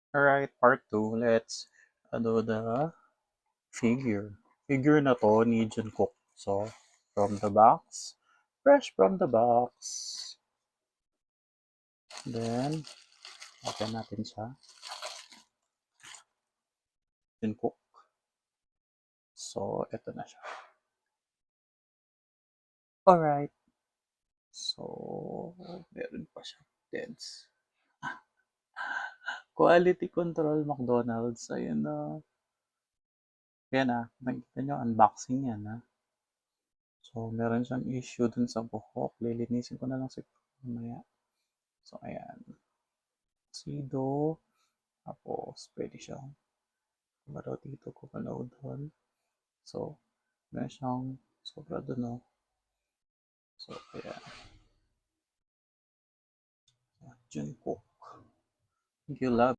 Alright, part 2. Let's do the figure. Figure na to ni Jungkook. So, from the box. Fresh from the box. Then, open natin siya. Jungkook. So, ito na siya. Alright. So, meron pa siya. Dense. Quality control McDonald's. Ayun na. Yan na. Nakikita nyo, unboxing yan ha. So, meron siyang issue dun sa buhok. Lilinisin ko na lang siguro mamaya. So, ayan. Sido. Tapos, pwede siyang kumalaw dito, kumalaw doon. So, meron siyang sobra doon, no? So, ayan. Jungkook. Thank you, love.